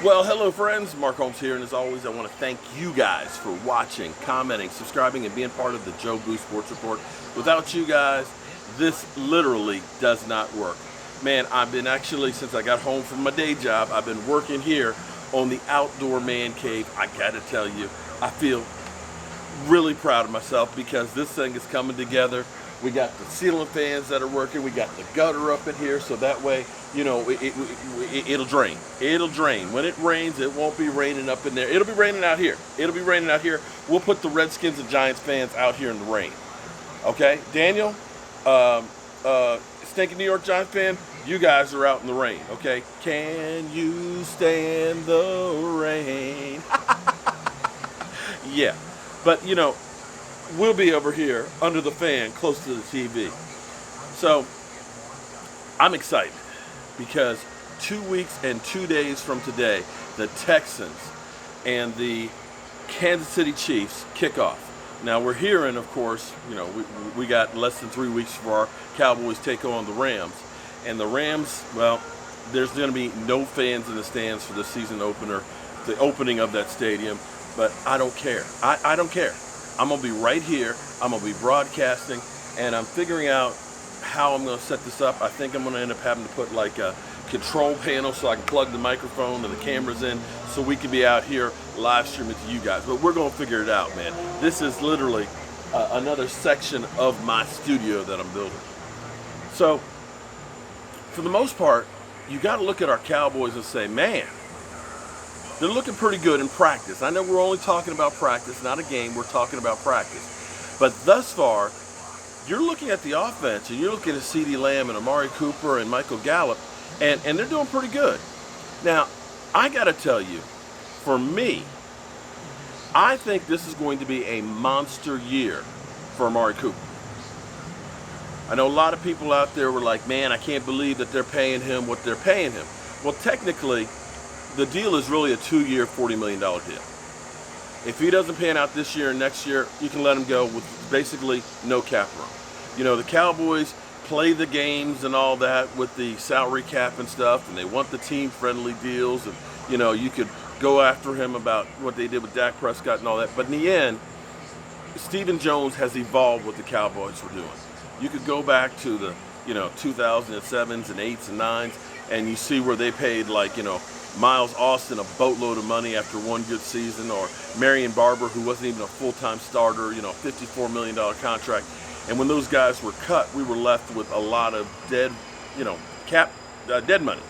Well, hello friends, Mark Holmes here, and as always I want to thank you guys for watching, commenting, subscribing, and being part of the Joe Boo Sports Report. Without you guys, this literally does not work. Man, I've been actually, since I got home from my day job, I've been working here on the outdoor man cave. I gotta tell you, I feel really proud of myself because this thing is coming together. We got the ceiling fans that are working. We got the gutter up in here, so that way, you know, it'll drain. It'll drain. When it rains, it won't be raining up in there. It'll be raining out here. It'll be raining out here. We'll put the Redskins and Giants fans out here in the rain. Okay, Daniel, stinking New York Giants fan, you guys are out in the rain. Okay, can you stand the rain? Yeah, but you know, we'll be over here under the fan close to the TV. So I'm excited because 2 weeks and 2 days from today, the Texans and the Kansas City Chiefs kick off. Now we're hearing, of course, you know, we got less than 3 weeks for our Cowboys take on the Rams. And the Rams, well, there's going to be no fans in the stands for the season opener, the opening of that stadium. But I don't care. I don't care. I'm going to be right here. I'm going to be broadcasting, and I'm figuring out how I'm going to set this up. I think I'm going to end up having to put like a control panel so I can plug the microphone and the cameras in so we can be out here live streaming to you guys. But we're going to figure it out, man. This is literally another section of my studio that I'm building. So, for the most part, you got to look at our Cowboys and say, man, they're looking pretty good in practice. I know we're only talking about practice, not a game. We're talking about practice. But thus far, you're looking at the offense, and you're looking at CeeDee Lamb and Amari Cooper and Michael Gallup, and they're doing pretty good. Now, I got to tell you, for me, I think this is going to be a monster year for Amari Cooper. I know a lot of people out there were like, man, I can't believe that they're paying him what they're paying him. Well, technically, the deal is really a 2-year, $40 million deal. If he doesn't pan out this year and next year, you can let him go with basically no cap room. You know, the Cowboys play the games and all that with the salary cap and stuff, and they want the team-friendly deals, and, you know, you could go after him about what they did with Dak Prescott and all that. But in the end, Stephen Jones has evolved what the Cowboys were doing. You could go back to the, 2007s and 8s and 9s, and you see where they paid, like, Miles Austin a boatload of money after one good season, or Marion Barber, who wasn't even a full-time starter, $54 million contract. And when those guys were cut, we were left with a lot of dead money.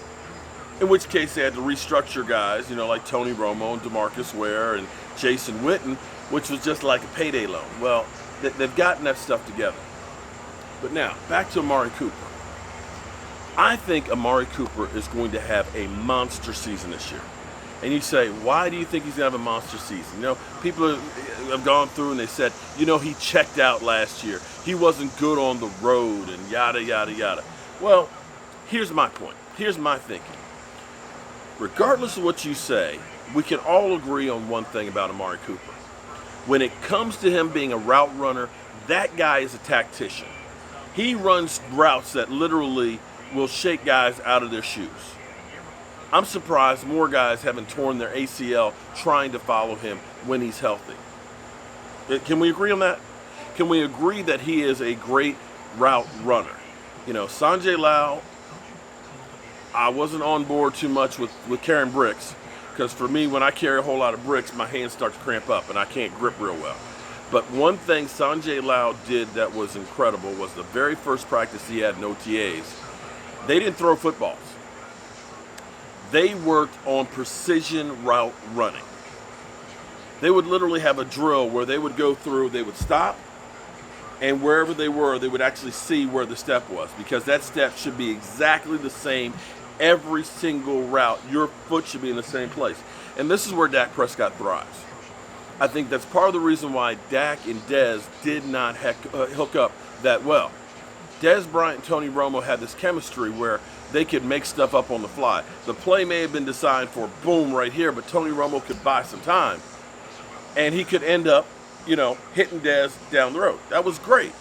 In which case they had to restructure guys, like Tony Romo and DeMarcus Ware and Jason Witten, which was just like a payday loan. Well, they've gotten that stuff together. But now, back to Amari Cooper. I think Amari Cooper is going to have a monster season this year. And you say, why do you think he's going to have a monster season? People have gone through and they said, he checked out last year. He wasn't good on the road and yada, yada, yada. Well, here's my point. Here's my thinking. Regardless of what you say, we can all agree on one thing about Amari Cooper. When it comes to him being a route runner, that guy is a tactician. He runs routes that literally will shake guys out of their shoes. I'm surprised more guys haven't torn their ACL trying to follow him when he's healthy. Can we agree on that? Can we agree that he is a great route runner? Sanjay Lau, I wasn't on board too much with carrying bricks, because for me, when I carry a whole lot of bricks, my hands start to cramp up and I can't grip real well. But one thing Sanjay Lau did that was incredible was the very first practice he had in OTAs, they didn't throw footballs. They worked on precision route running. They would literally have a drill where they would go through, they would stop, and wherever they were, they would actually see where the step was, because that step should be exactly the same every single route. Your foot should be in the same place. And this is where Dak Prescott thrives. I think that's part of the reason why Dak and Dez did not hook up that well. Dez Bryant and Tony Romo had this chemistry where they could make stuff up on the fly. The play may have been designed for boom right here, but Tony Romo could buy some time. And he could end up, hitting Dez down the road. That was great.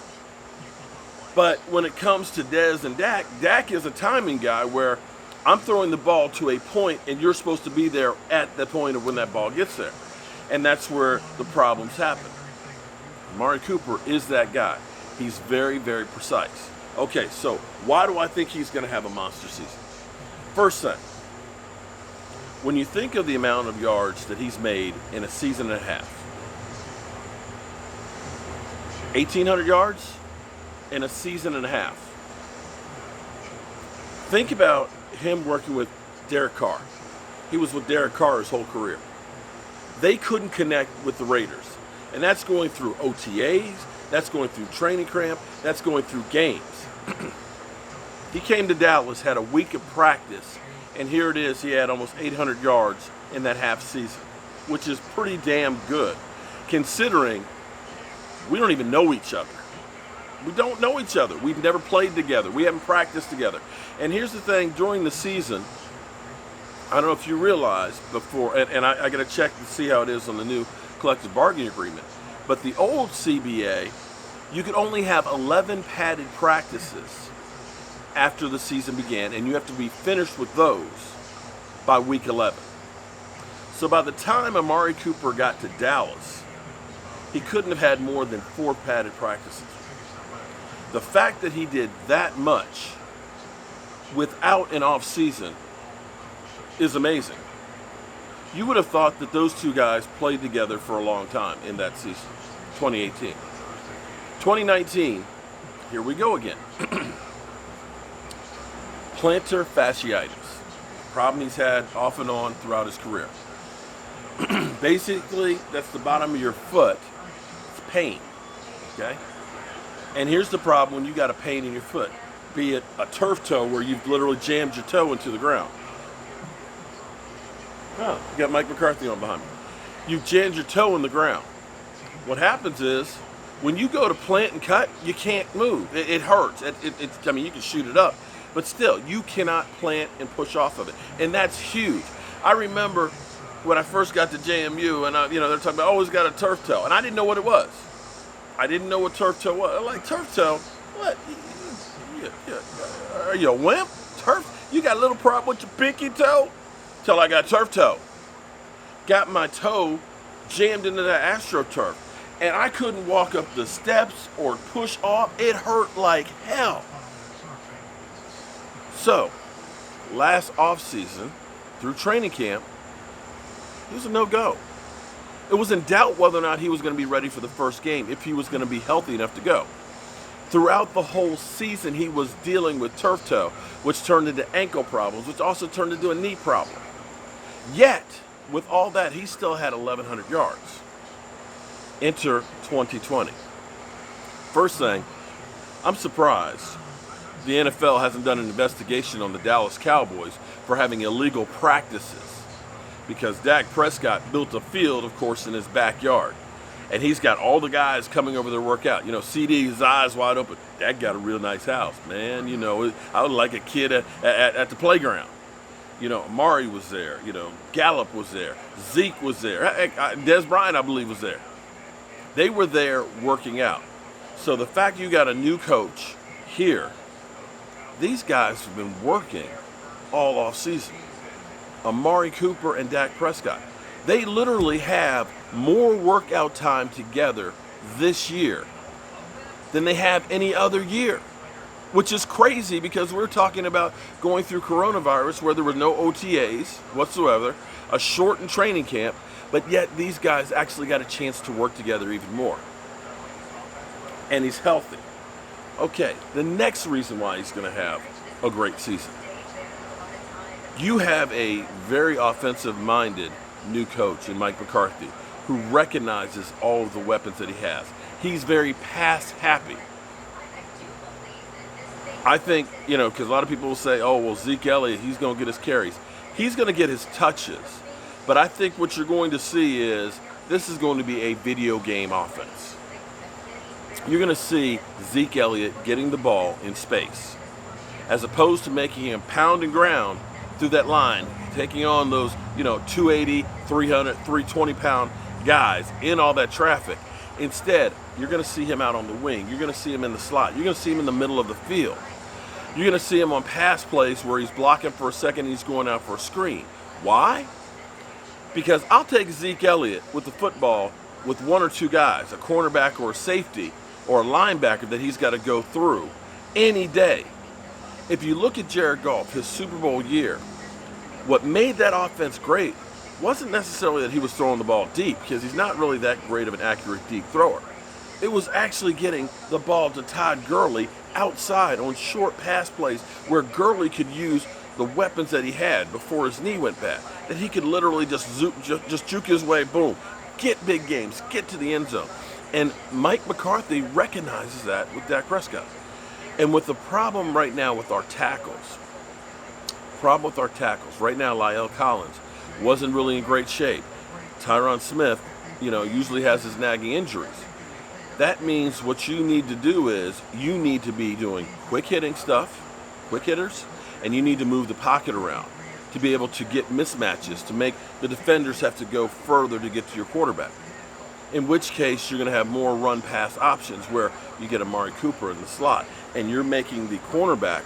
But when it comes to Dez and Dak, Dak is a timing guy where I'm throwing the ball to a point, and you're supposed to be there at the point of when that ball gets there. And that's where the problems happen. Amari Cooper is that guy. He's very, very precise. Okay, so why do I think he's going to have a monster season? First thing, when you think of the amount of yards that he's made in a season and a half, 1,800 yards in a season and a half. Think about him working with Derek Carr. He was with Derek Carr his whole career. They couldn't connect with the Raiders. And that's going through OTAs, that's going through training camp, that's going through games. He came to Dallas, had a week of practice, and here it is, he had almost 800 yards in that half season, which is pretty damn good, considering we don't even know each other. We don't know each other. We've never played together. We haven't practiced together. And here's the thing, during the season, I don't know if you realize before, and I got to check to see how it is on the new collective bargaining agreement, but the old CBA, you could only have 11 padded practices after the season began, and you have to be finished with those by week 11. So by the time Amari Cooper got to Dallas, he couldn't have had more than 4 padded practices. The fact that he did that much without an off season is amazing. You would have thought that those two guys played together for a long time in that season, 2018. 2019, here we go again. Plantar fasciitis, problem he's had off and on throughout his career. Basically, that's the bottom of your foot. It's pain, okay? And here's the problem when you got a pain in your foot, be it a turf toe where you've literally jammed your toe into the ground. Oh, you got Mike McCarthy on behind me. You've jammed your toe in the ground. What happens is, when you go to plant and cut, you can't move. It hurts. I mean, you can shoot it up, but still, you cannot plant and push off of it. And that's huge. I remember when I first got to JMU, and they're talking about, oh, he's got a turf toe, and I didn't know what it was. I didn't know what turf toe was. I'm like, turf toe? What? Are you a wimp? Turf? You got a little problem with your pinky toe? Till I got turf toe. Got my toe jammed into that AstroTurf, and I couldn't walk up the steps or push off. It hurt like hell. So, last offseason, through training camp, it was a no-go. It was in doubt whether or not he was going to be ready for the first game, if he was going to be healthy enough to go. Throughout the whole season, he was dealing with turf toe, which turned into ankle problems, which also turned into a knee problem. Yet, with all that, he still had 1,100 yards. Enter 2020. First thing, I'm surprised the NFL hasn't done an investigation on the Dallas Cowboys for having illegal practices, because Dak Prescott built a field, of course, in his backyard. And he's got all the guys coming over there to work out. CD, his eyes wide open. Dak got a real nice house, man. I was like a kid at the playground. Amari was there. Gallup was there. Zeke was there. Des Bryant, I believe, was there. They were there working out. So the fact you got a new coach here, these guys have been working all off season. Amari Cooper and Dak Prescott. They literally have more workout time together this year than they have any other year, which is crazy because we're talking about going through coronavirus where there were no OTAs whatsoever, a shortened training camp, but yet these guys actually got a chance to work together even more. And he's healthy. Okay, the next reason why he's going to have a great season. You have a very offensive-minded new coach in Mike McCarthy who recognizes all of the weapons that he has. He's very pass-happy. I think, because a lot of people will say, oh, well, Zeke Elliott, he's going to get his carries. He's going to get his touches. But I think what you're going to see is this is going to be a video game offense. You're going to see Zeke Elliott getting the ball in space, as opposed to making him pound and ground through that line, taking on those, 280, 300, 320-pound guys in all that traffic. Instead, you're going to see him out on the wing. You're going to see him in the slot. You're going to see him in the middle of the field. You're going to see him on pass plays where he's blocking for a second and he's going out for a screen. Why? Because I'll take Zeke Elliott with the football with one or two guys, a cornerback or a safety or a linebacker that he's got to go through any day. If you look at Jared Goff, his Super Bowl year, what made that offense great wasn't necessarily that he was throwing the ball deep, because he's not really that great of an accurate deep thrower. It was actually getting the ball to Todd Gurley outside on short pass plays where Gurley could use the weapons that he had before his knee went bad, that he could literally just juke his way, boom, get big games, get to the end zone. And Mike McCarthy recognizes that with Dak Prescott. And with the problem right now with our tackles, right now La'el Collins wasn't really in great shape. Tyron Smith, usually has his nagging injuries. That means what you need to do is you need to be doing quick hitters, and you need to move the pocket around to be able to get mismatches, to make the defenders have to go further to get to your quarterback. In which case, you're going to have more run-pass options where you get Amari Cooper in the slot, and you're making the cornerback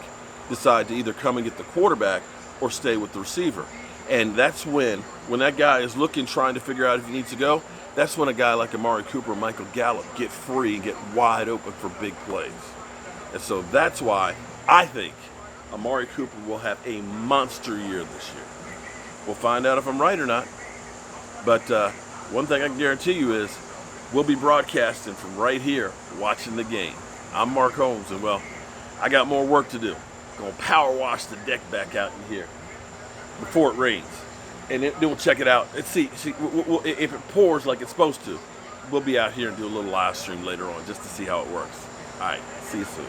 decide to either come and get the quarterback or stay with the receiver. And that's when that guy is looking, trying to figure out if he needs to go, that's when a guy like Amari Cooper or Michael Gallup get free and get wide open for big plays. And so that's why I think Amari Cooper will have a monster year this year. We'll find out if I'm right or not. But one thing I can guarantee you is we'll be broadcasting from right here, watching the game. I'm Mark Holmes, and I got more work to do. Gonna power wash the deck back out in here before it rains, and then we'll check it out. Let's see if it pours like it's supposed to. We'll be out here and do a little live stream later on just to see how it works. All right, see you soon.